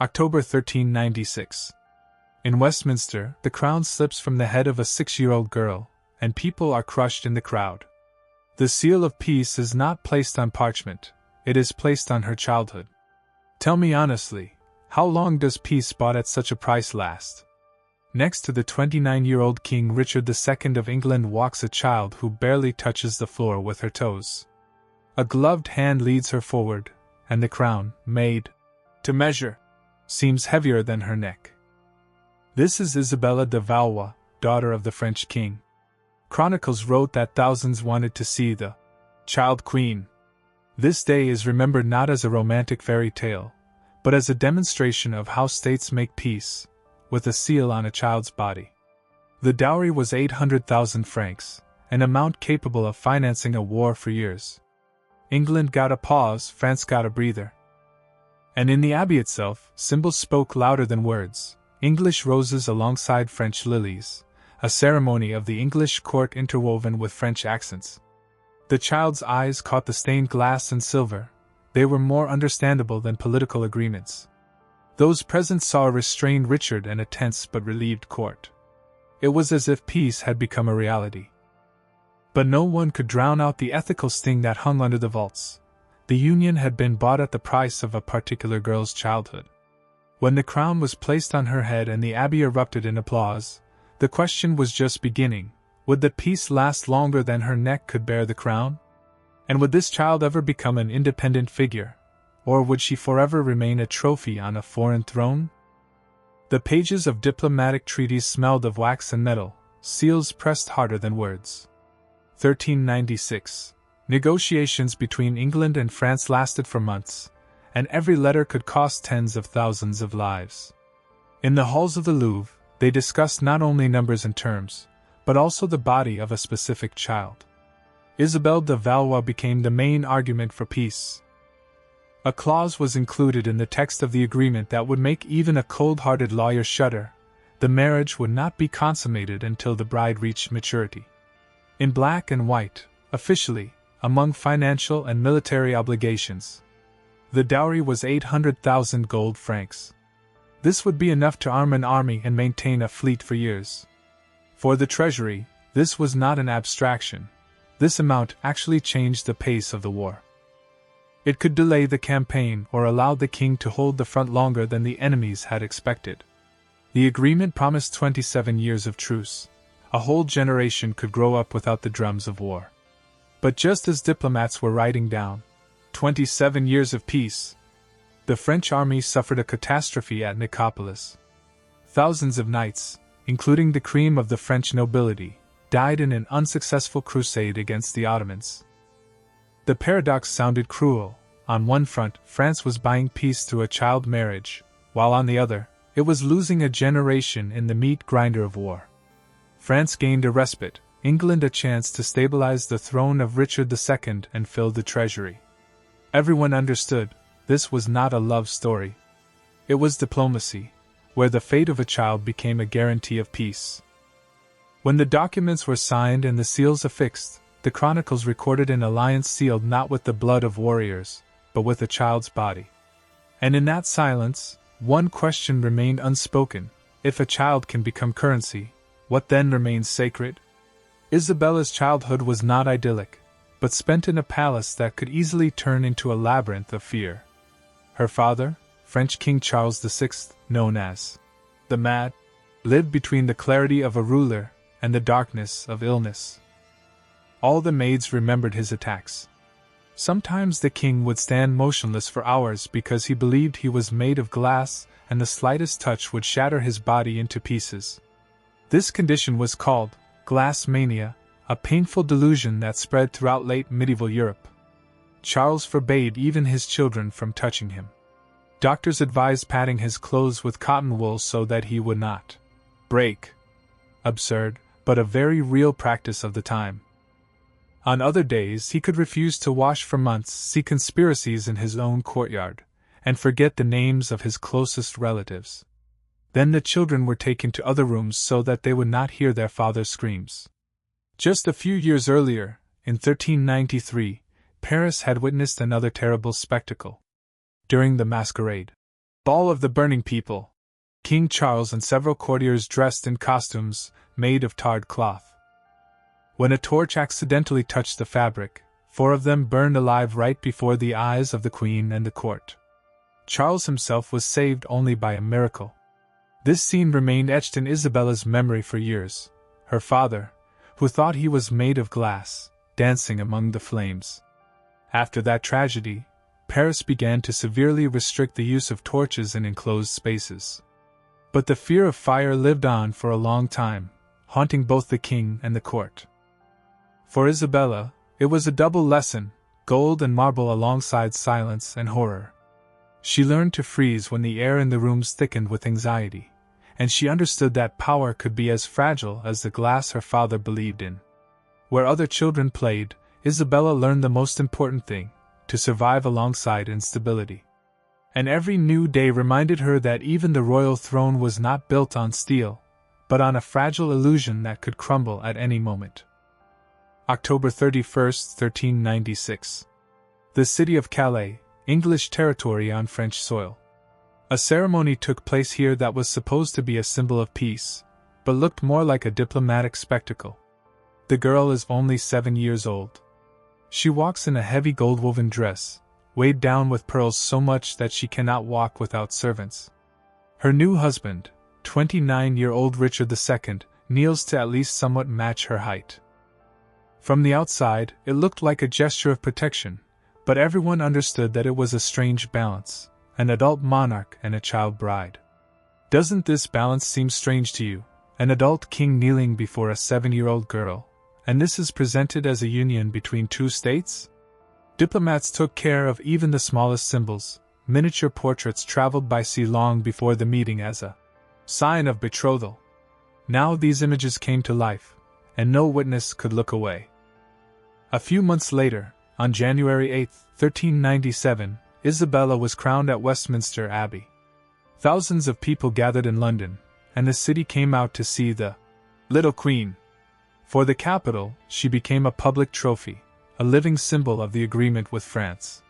October 1396. In Westminster, the crown slips from the head of a 6-year-old girl, and people are crushed in the crowd. The seal of peace is not placed on parchment, it is placed on her childhood. Tell me honestly, how long does peace bought at such a price last? Next to the 29-year-old King Richard II of England walks a child who barely touches the floor with her toes. A gloved hand leads her forward, and the crown, made to measure, seems heavier than her neck. This is Isabella of Valois, daughter of the French king. Chronicles wrote that thousands wanted to see the child queen. This day is remembered not as a romantic fairy tale, but as a demonstration of how states make peace, with a seal on a child's body. The dowry was 800,000 francs, an amount capable of financing a war for years. England got a pause, France got a breather. And in the abbey itself, symbols spoke louder than words. English roses alongside French lilies, a ceremony of the English court interwoven with French accents. The child's eyes caught the stained glass and silver. They were more understandable than political agreements. Those present saw a restrained Richard and a tense but relieved court. It was as if peace had become a reality. But no one could drown out the ethical sting that hung under the vaults. The union had been bought at the price of a particular girl's childhood. When the crown was placed on her head and the abbey erupted in applause, the question was just beginning: would the peace last longer than her neck could bear the crown? And would this child ever become an independent figure? Or would she forever remain a trophy on a foreign throne? The pages of diplomatic treaties smelled of wax and metal, seals pressed harder than words. 1396. Negotiations between England and France lasted for months, and every letter could cost tens of thousands of lives. In the halls of the Louvre, they discussed not only numbers and terms, but also the body of a specific child. Isabella of Valois became the main argument for peace. A clause was included in the text of the agreement that would make even a cold-hearted lawyer shudder: the marriage would not be consummated until the bride reached maturity. In black and white, officially, among financial and military obligations, the dowry was 800,000 gold francs. This would be enough to arm an army and maintain a fleet for years. For the treasury, this was not an abstraction. This amount actually changed the pace of the war. It could delay the campaign or allow the king to hold the front longer than the enemies had expected. The agreement promised 27 years of truce. A whole generation could grow up without the drums of war. But just as diplomats were writing down 27 years of peace, the French army suffered a catastrophe at Nicopolis. Thousands of knights, including the cream of the French nobility, died in an unsuccessful crusade against the Ottomans. The paradox sounded cruel. On one front, France was buying peace through a child marriage, while on the other, it was losing a generation in the meat grinder of war. France gained a respite, England a chance to stabilize the throne of Richard II and fill the treasury. Everyone understood, this was not a love story. It was diplomacy, where the fate of a child became a guarantee of peace. When the documents were signed and the seals affixed, the chronicles recorded an alliance sealed not with the blood of warriors, but with a child's body. And in that silence, one question remained unspoken: if a child can become currency, what then remains sacred? Isabella's childhood was not idyllic, but spent in a palace that could easily turn into a labyrinth of fear. Her father, French King Charles VI, known as the Mad, lived between the clarity of a ruler and the darkness of illness. All the maids remembered his attacks. Sometimes the king would stand motionless for hours because he believed he was made of glass and the slightest touch would shatter his body into pieces. This condition was called glass mania, a painful delusion that spread throughout late medieval Europe. Charles forbade even his children from touching him. Doctors advised padding his clothes with cotton wool so that he would not break. Absurd, but a very real practice of the time. On other days he could refuse to wash for months, see conspiracies in his own courtyard, and forget the names of his closest relatives. Then the children were taken to other rooms so that they would not hear their father's screams. Just a few years earlier, in 1393, Paris had witnessed another terrible spectacle. During the masquerade, Ball of the burning people. King Charles and several courtiers dressed in costumes made of tarred cloth. When a torch accidentally touched the fabric, 4 of them burned alive right before the eyes of the Queen and the court. Charles himself was saved only by a miracle. This scene remained etched in Isabella's memory for years, her father, who thought he was made of glass, dancing among the flames. After that tragedy, Paris began to severely restrict the use of torches in enclosed spaces. But the fear of fire lived on for a long time, haunting both the king and the court. For Isabella, it was a double lesson, gold and marble alongside silence and horror. She learned to freeze when the air in the rooms thickened with anxiety, and she understood that power could be as fragile as the glass her father believed in. Where other children played, Isabella learned the most important thing: to survive alongside instability. And every new day reminded her that even the royal throne was not built on steel, but on a fragile illusion that could crumble at any moment. October 31st, 1396. The city of Calais, English territory on French soil. A ceremony took place here that was supposed to be a symbol of peace, but looked more like a diplomatic spectacle. The girl is only 7 years old. She walks in a heavy gold-woven dress, weighed down with pearls so much that she cannot walk without servants. Her new husband, 29-year-old Richard II, kneels to at least somewhat match her height. From the outside, it looked like a gesture of protection, but everyone understood that it was a strange balance, an adult monarch and a child bride. Doesn't this balance seem strange to you? An adult king kneeling before a 7-year-old girl, and this is presented as a union between 2 states? Diplomats took care of even the smallest symbols. Miniature portraits traveled by sea long before the meeting as a sign of betrothal. Now these images came to life, and no witness could look away. A few months later, on January 8, 1397, Isabella was crowned at Westminster Abbey. Thousands of people gathered in London, and the city came out to see the little queen. For the capital, she became a public trophy, a living symbol of the agreement with France.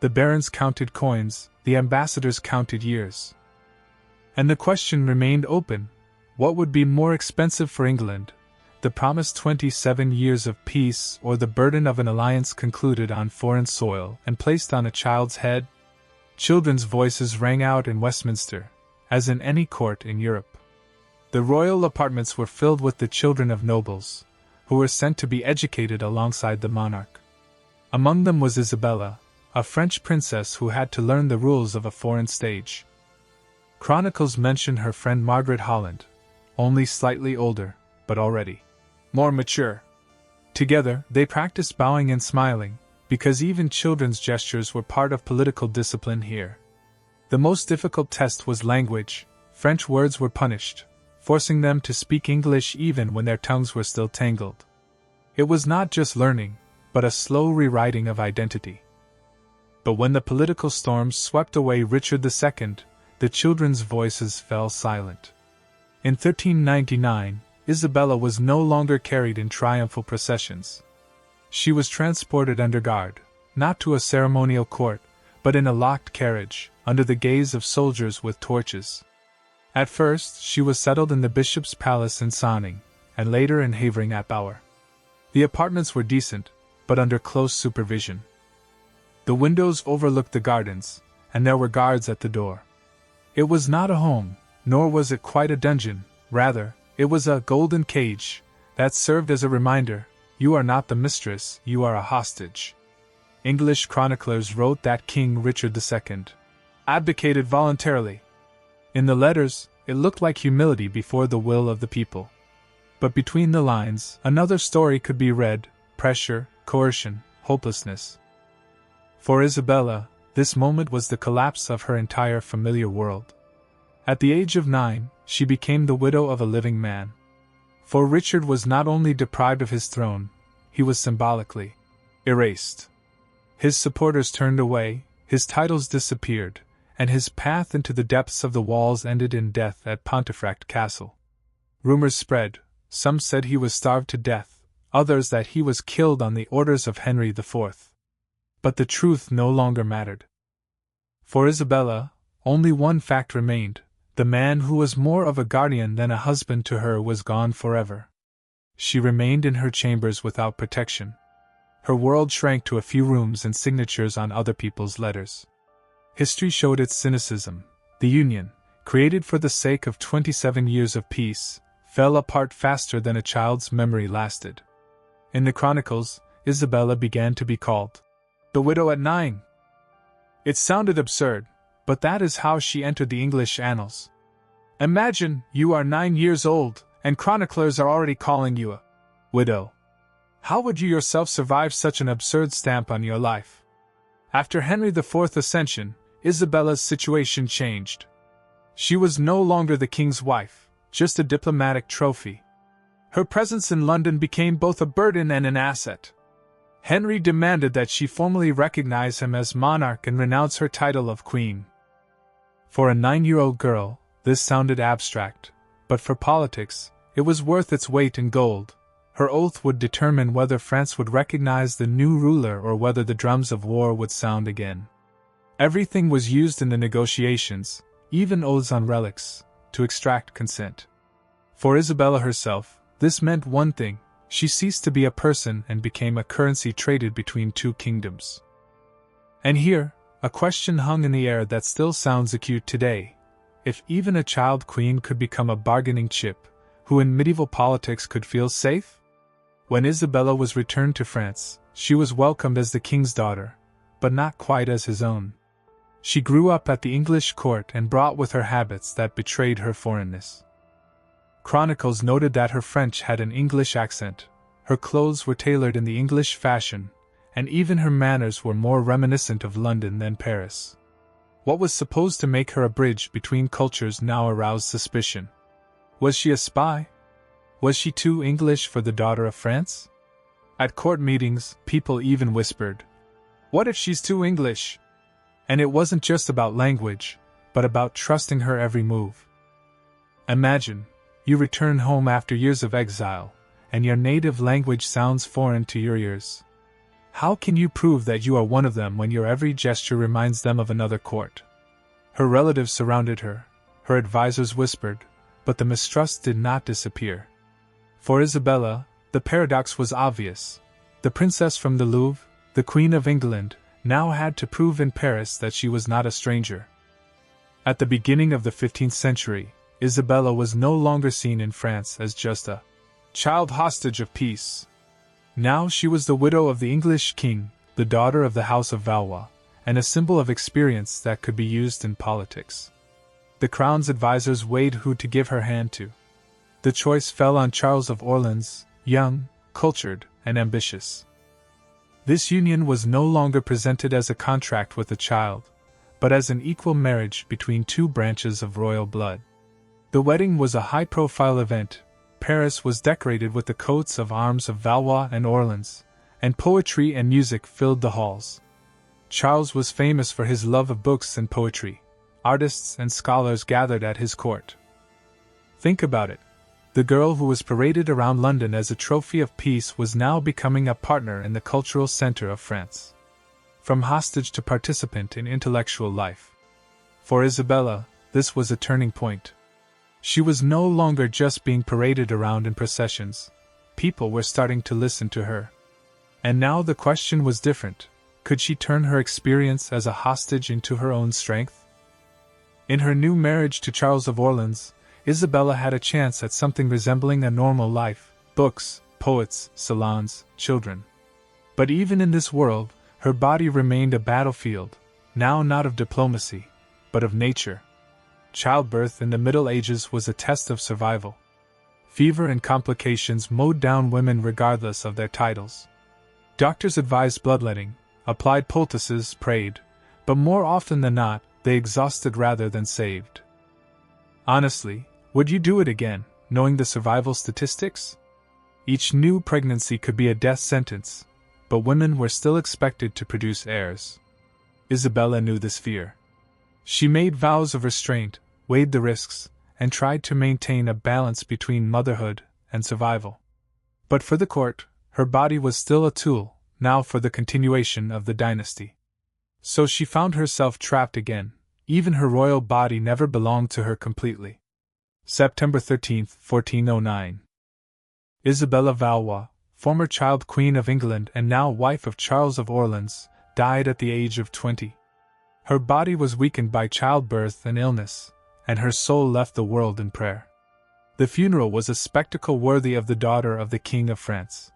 The barons counted coins, the ambassadors counted years. And the question remained open: what would be more expensive for England, the promised 27 years of peace or the burden of an alliance concluded on foreign soil and placed on a child's head? Children's voices rang out in Westminster, as in any court in Europe. The royal apartments were filled with the children of nobles, who were sent to be educated alongside the monarch. Among them was Isabella, a French princess who had to learn the rules of a foreign stage. Chronicles mention her friend Margaret Holland, only slightly older, but already more mature. Together, they practiced bowing and smiling, because even children's gestures were part of political discipline here. The most difficult test was language. French words were punished, forcing them to speak English even when their tongues were still tangled. It was not just learning, but a slow rewriting of identity. But when the political storms swept away Richard II, the children's voices fell silent. In 1399, Isabella was no longer carried in triumphal processions. She was transported under guard, not to a ceremonial court, but in a locked carriage, under the gaze of soldiers with torches. At first, she was settled in the bishop's palace in Sonning, and later in Havering-ap-Bower. The apartments were decent, but under close supervision. The windows overlooked the gardens, and there were guards at the door. It was not a home, nor was it quite a dungeon. Rather, it was a golden cage that served as a reminder: you are not the mistress, you are a hostage. English chroniclers wrote that King Richard II abdicated voluntarily. In the letters, it looked like humility before the will of the people. But between the lines, another story could be read: pressure, coercion, hopelessness. For Isabella, this moment was the collapse of her entire familiar world. At the age of 9, she became the widow of a living man. For Richard was not only deprived of his throne, he was symbolically erased. His supporters turned away, his titles disappeared, and his path into the depths of the walls ended in death at Pontefract Castle. Rumors spread. Some said he was starved to death, others that he was killed on the orders of Henry IV. But the truth no longer mattered. For Isabella, Only one fact remained: the man who was more of a guardian than a husband to her was gone forever. She remained in her chambers without protection. Her world shrank to a few rooms and signatures on other people's letters. History showed its cynicism. The Union, created for the sake of 27 years of peace, fell apart faster than a child's memory lasted. In the chronicles, Isabella began to be called the widow at 9. It sounded absurd, but that is how she entered the English annals. Imagine, you are 9 years old, and chroniclers are already calling you a widow. How would you yourself survive such an absurd stamp on your life? After Henry IV's ascension, Isabella's situation changed. She was no longer the king's wife, just a diplomatic trophy. Her presence in London became both a burden and an asset. Henry demanded that she formally recognize him as monarch and renounce her title of queen. For a 9-year-old girl, this sounded abstract, but for politics, it was worth its weight in gold. Her oath would determine whether France would recognize the new ruler or whether the drums of war would sound again. Everything was used in the negotiations, even oaths on relics, to extract consent. For Isabella herself, this meant one thing: she ceased to be a person and became a currency traded between two kingdoms. And here, a question hung in the air that still sounds acute today. If even a child queen could become a bargaining chip, who in medieval politics could feel safe? When Isabella was returned to France, she was welcomed as the king's daughter, but not quite as his own. She grew up at the English court and brought with her habits that betrayed her foreignness. Chronicles noted that her French had an English accent, her clothes were tailored in the English fashion, and even her manners were more reminiscent of London than Paris. What was supposed to make her a bridge between cultures now aroused suspicion. Was she a spy? Was she too English for the daughter of France? At court meetings, people even whispered, "What if she's too English?" And it wasn't just about language, but about trusting her every move. Imagine, you return home after years of exile, and your native language sounds foreign to your ears. How can you prove that you are one of them when your every gesture reminds them of another court? Her relatives surrounded her, her advisors whispered, but the mistrust did not disappear. For Isabella, the paradox was obvious. The princess from the Louvre, the Queen of England, now had to prove in Paris that she was not a stranger. At the beginning of the 15th century, Isabella was no longer seen in France as just a child hostage of peace. Now she was the widow of the English king, the daughter of the House of Valois, and a symbol of experience that could be used in politics. The crown's advisors weighed who to give her hand to. The choice fell on Charles of Orleans, young, cultured, and ambitious. This union was no longer presented as a contract with a child, but as an equal marriage between two branches of royal blood. The wedding was a high-profile event. Paris was decorated with the coats of arms of Valois and Orleans, and poetry and music filled the halls. Charles was famous for his love of books and poetry. Artists and scholars gathered at his court. Think about it. The girl who was paraded around London as a trophy of peace was now becoming a partner in the cultural center of France. From hostage to participant in intellectual life. For Isabella, this was a turning point. She was no longer just being paraded around in processions. People were starting to listen to her. And now the question was different. Could she turn her experience as a hostage into her own strength? In her new marriage to Charles of Orleans, Isabella had a chance at something resembling a normal life: books, poets, salons, children. But even in this world, her body remained a battlefield, now not of diplomacy, but of nature. Childbirth in the Middle Ages was a test of survival. Fever and complications mowed down women regardless of their titles. Doctors advised bloodletting, applied poultices, prayed, but more often than not, they exhausted rather than saved. Honestly, would you do it again, knowing the survival statistics? Each new pregnancy could be a death sentence, but women were still expected to produce heirs. Isabella knew this fear. She made vows of restraint, weighed the risks, and tried to maintain a balance between motherhood and survival. But for the court, her body was still a tool, now for the continuation of the dynasty. So she found herself trapped again, Even her royal body never belonged to her completely. September 13, 1409. Isabella of Valois, former child queen of England and now wife of Charles of Orleans, died at the age of 20. Her body was weakened by childbirth and illness, and her soul left the world in prayer. The funeral was a spectacle worthy of the daughter of the King of France.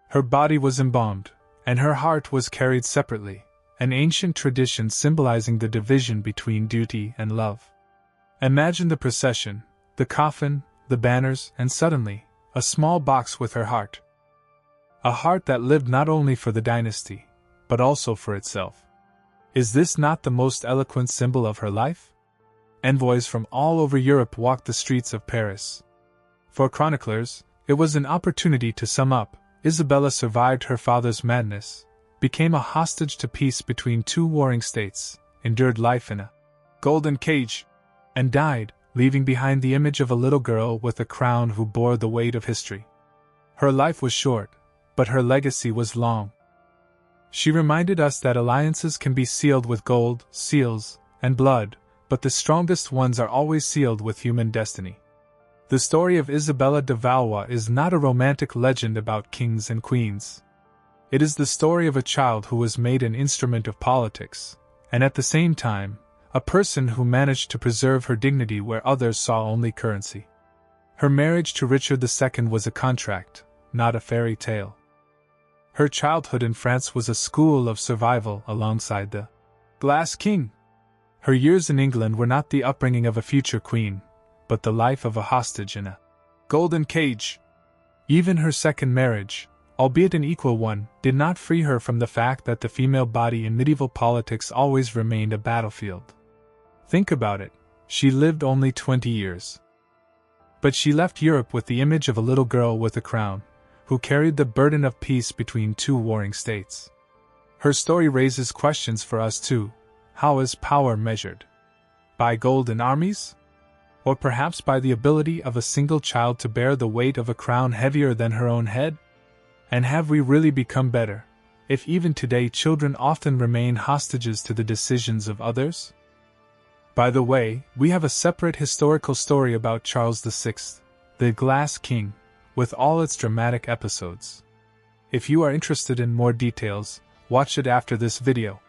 Her body was embalmed, and her heart was carried separately, an ancient tradition symbolizing the division between duty and love. Imagine the procession, the coffin, the banners, and suddenly, a small box with her heart. A heart that lived not only for the dynasty, but also for itself. Is this not the most eloquent symbol of her life? Envoys from all over Europe walked the streets of Paris. For chroniclers, it was an opportunity to sum up. Isabella survived her father's madness, became a hostage to peace between two warring states, endured life in a golden cage, and died, leaving behind the image of a little girl with a crown who bore the weight of history. Her life was short, but her legacy was long. She reminded us that alliances can be sealed with gold, seals, and blood, but the strongest ones are always sealed with human destiny. The story of Isabella de Valois is not a romantic legend about kings and queens. It is the story of a child who was made an instrument of politics, and at the same time, a person who managed to preserve her dignity where others saw only currency. Her marriage to Richard II was a contract, not a fairy tale. Her childhood in France was a school of survival alongside the Glass King. Her years in England were not the upbringing of a future queen, but the life of a hostage in a golden cage. Even her second marriage, albeit an equal one, did not free her from the fact that the female body in medieval politics always remained a battlefield. Think about it, she lived only 20 years. But she left Europe with the image of a little girl with a crown, who carried the burden of peace between two warring states. Her story raises questions for us too. How is power measured? By golden armies? Or perhaps by the ability of a single child to bear the weight of a crown heavier than her own head? And have we really become better, if even today children often remain hostages to the decisions of others? By the way, we have a separate historical story about Charles VI, the Glass King, with all its dramatic episodes. If you are interested in more details, watch it after this video.